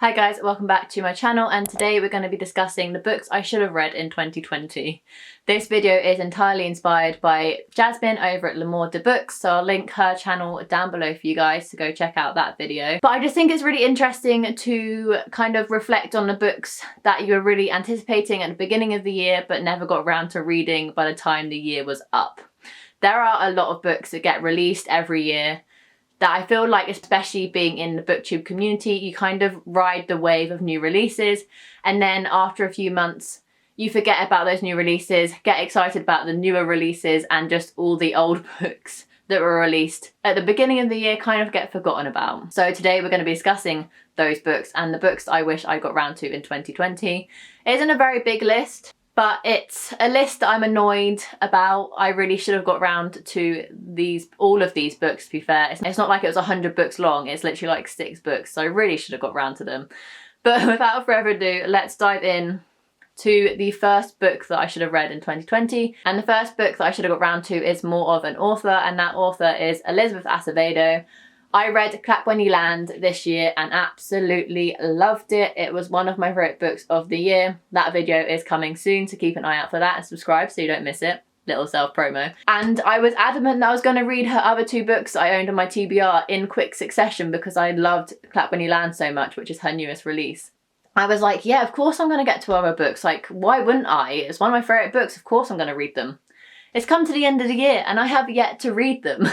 Hi guys, welcome back to my channel, and today we're going to be discussing the books I should have read in 2020. This video is entirely inspired by Jasmine over at L'Amour de Books, so I'll link her channel down below for you guys to go check out that video. But I just think it's really interesting to kind of reflect on the books that you were really anticipating at the beginning of the year but never got around to reading by the time the year was up. There are a lot of books that get released every year that I feel like, especially being in the booktube community, you kind of ride the wave of new releases, and then after a few months you forget about those new releases, get excited about the newer releases, and just all the old books that were released at the beginning of the year kind of get forgotten about. So today we're going to be discussing those books and the books I wish I got round to in 2020. It isn't a very big list, but it's a list that I'm annoyed about. I really should have got round to all of these books, to be fair. It's not like it was 100 books long, it's literally like 6 books, so I really should have got round to them. But without further ado, let's dive in to the first book that I should have read in 2020. And the first book that I should have got round to is more of an author, and that author is Elizabeth Acevedo. I read Clap When You Land this year and absolutely loved it. It was one of my favourite books of the year. That video is coming soon, so keep an eye out for that and subscribe so you don't miss it. Little self-promo. And I was adamant that I was going to read her other 2 books I owned on my TBR in quick succession because I loved Clap When You Land so much, which is her newest release. I was like, yeah, of course I'm going to get to other books. Like, why wouldn't I? It's one of my favourite books. Of course I'm going to read them. It's come to the end of the year and I have yet to read them.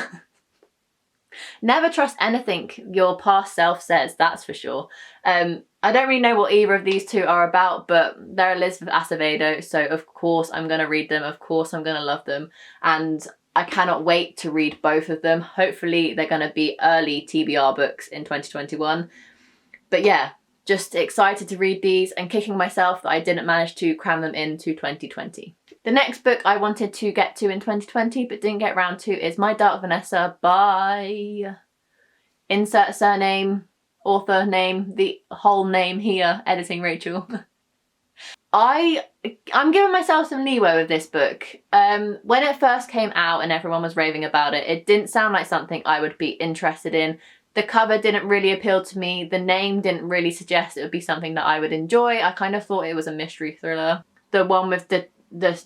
Never trust anything your past self says, that's for sure. I don't really know what either of these 2 are about, but they're Elizabeth Acevedo, so of course I'm going to read them, of course I'm going to love them, and I cannot wait to read both of them. Hopefully they're going to be early TBR books in 2021. But yeah, just excited to read these and kicking myself that I didn't manage to cram them into 2020. The next book I wanted to get to in 2020 but didn't get round to is My Dark Vanessa by... insert surname, author name, the whole name here, editing Rachel. I'm giving myself some leeway with this book. When it first came out and everyone was raving about it, it didn't sound like something I would be interested in. The cover didn't really appeal to me. The name didn't really suggest it would be something that I would enjoy. I kind of thought it was a mystery thriller. The one with the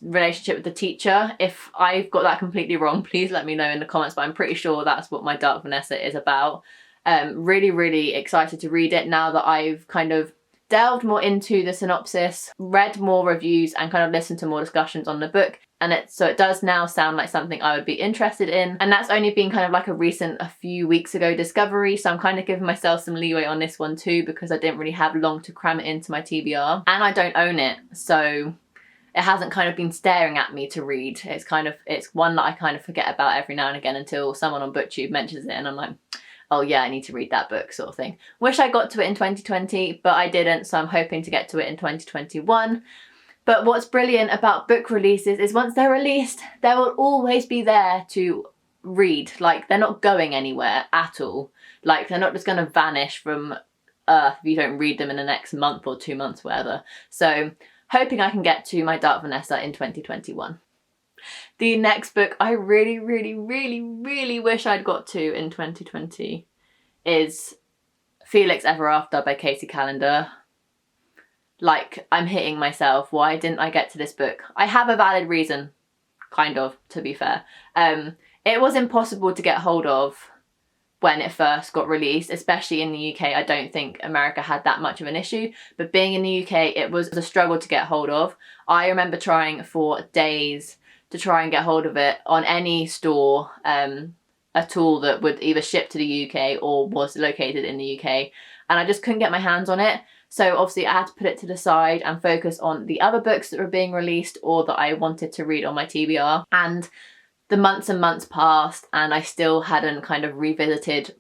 relationship with the teacher, if I've got that completely wrong, please let me know in the comments, but I'm pretty sure that's what My Dark Vanessa is about. Really excited to read it now that I've kind of delved more into the synopsis, read more reviews, and kind of listened to more discussions on the book. And so it does now sound like something I would be interested in. And that's only been kind of like a few weeks ago discovery. So I'm kind of giving myself some leeway on this one too, because I didn't really have long to cram it into my TBR. And I don't own it, so it hasn't kind of been staring at me to read. It's one that I kind of forget about every now and again until someone on BookTube mentions it and I'm like, oh yeah, I need to read that book, sort of thing. Wish I got to it in 2020, but I didn't, so I'm hoping to get to it in 2021. But what's brilliant about book releases is once they're released, they will always be there to read. Like, they're not going anywhere at all. Like, they're not just going to vanish from earth if you don't read them in the next month or 2 months, whatever. So, hoping I can get to My Dark Vanessa in 2021. The next book I really wish I'd got to in 2020 is Felix Ever After by Callendar. Like, I'm hitting myself. Why didn't I get to this book? I have a valid reason, kind of, to be fair. It was impossible to get hold of when it first got released, especially in the UK. I don't think America had that much of an issue, but being in the UK, it was a struggle to get hold of. I remember trying for days to try and get hold of it on any store at all that would either ship to the UK or was located in the UK, and I just couldn't get my hands on it. So obviously I had to put it to the side and focus on the other books that were being released or that I wanted to read on my TBR. And the months and months passed and I still hadn't kind of revisited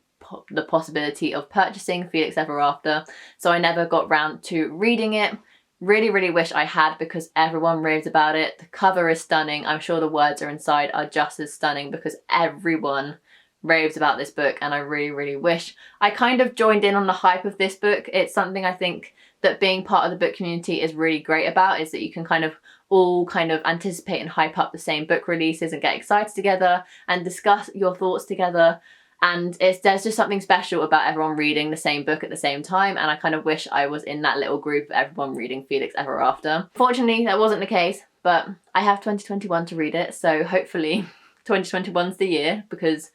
the possibility of purchasing Felix Ever After, so I never got round to reading it. Really wish I had, because everyone raves about it. The cover is stunning. I'm sure the words are inside are just as stunning because everyone raves about this book, and I really wish I kind of joined in on the hype of this book. It's something I think that being part of the book community is really great about, is that you can kind of all kind of anticipate and hype up the same book releases and get excited together and discuss your thoughts together. And there's just something special about everyone reading the same book at the same time, and I kind of wish I was in that little group of everyone reading Felix Ever After. Fortunately, that wasn't the case, but I have 2021 to read it, so hopefully 2021's the year, because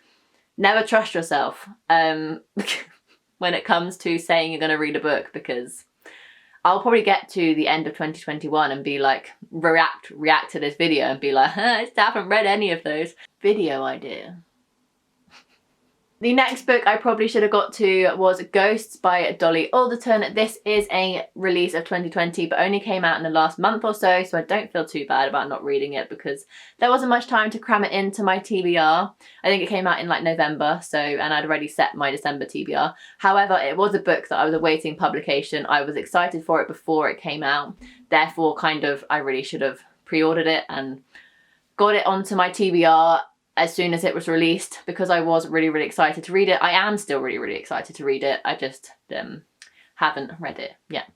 never trust yourself when it comes to saying you're going to read a book, because I'll probably get to the end of 2021 and be like, react to this video and be like, I still haven't read any of those. Video idea. The next book I probably should have got to was Ghosts by Dolly Alderton. This is a release of 2020, but only came out in the last month or so, so I don't feel too bad about not reading it because there wasn't much time to cram it into my TBR. I think it came out in like November, and I'd already set my December TBR. However, it was a book that I was awaiting publication. I was excited for it before it came out. Therefore, I really should have pre-ordered it and got it onto my TBR as soon as it was released, because I was really, really excited to read it. I am still really, really excited to read it. I just haven't read it yet.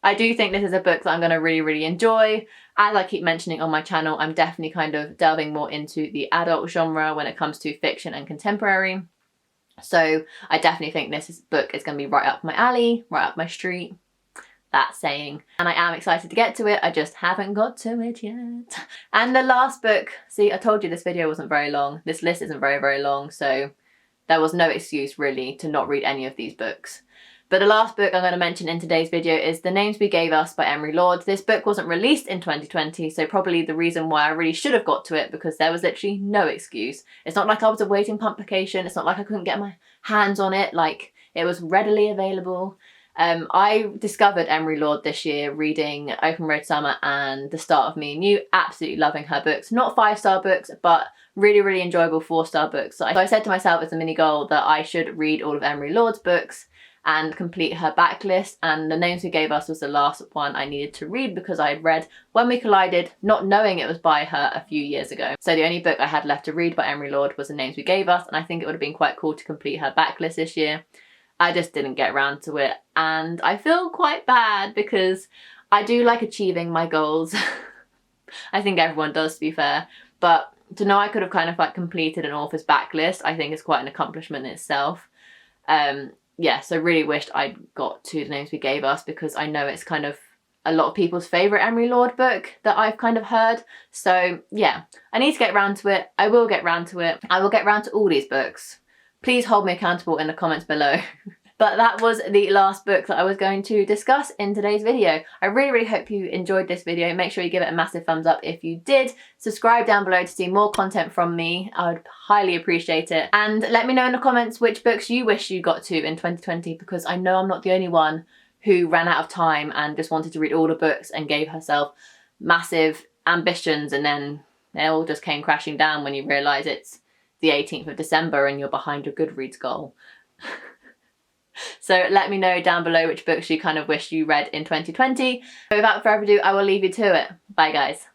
I do think this is a book that I'm going to really, really enjoy. As I keep mentioning on my channel, I'm definitely kind of delving more into the adult genre when it comes to fiction and contemporary. So I definitely think this book is going to be right up my alley, right up my street. That saying. And I am excited to get to it, I just haven't got to it yet. And the last book, see, I told you this video wasn't very long, this list isn't very, very long, so there was no excuse really to not read any of these books. But the last book I'm going to mention in today's video is The Names We Gave Us by Emery. This book wasn't released in 2020, so probably the reason why I really should have got to it, because there was literally no excuse. It's not like I was awaiting publication, it's not like I couldn't get my hands on it, like it was readily available. I discovered Emery this year reading Open Road Summer and The Start of Me and You, absolutely loving her books. Not 5-star books, but really, really enjoyable 4-star books. So I said to myself as a mini goal that I should read all of Emery Lord's books and complete her backlist, and The Names We Gave Us was the last one I needed to read because I had read When We Collided, not knowing it was by her a few years ago. So the only book I had left to read by Emery was The Names We Gave Us, and I think it would have been quite cool to complete her backlist this year. I just didn't get around to it, and I feel quite bad because I do like achieving my goals. I think everyone does, to be fair, but to know I could have kind of like completed an author's backlist, I think is quite an accomplishment in itself. Yeah, so really wished I'd got to The Names We Gave Us, because I know it's kind of a lot of people's favourite Emery book that I've kind of heard. So yeah, I need to get round to it. I will get round to it. I will get round to all these books. Please hold me accountable in the comments below. But that was the last book that I was going to discuss in today's video. I really, really hope you enjoyed this video. Make sure you give it a massive thumbs up if you did. Subscribe down below to see more content from me. I would highly appreciate it. And let me know in the comments which books you wish you got to in 2020, because I know I'm not the only one who ran out of time and just wanted to read all the books and gave herself massive ambitions, and then they all just came crashing down when you realise it's the 18th of December and you're behind your Goodreads goal. So let me know down below which books you kind of wish you read in 2020. So without further ado, I will leave you to it. Bye guys.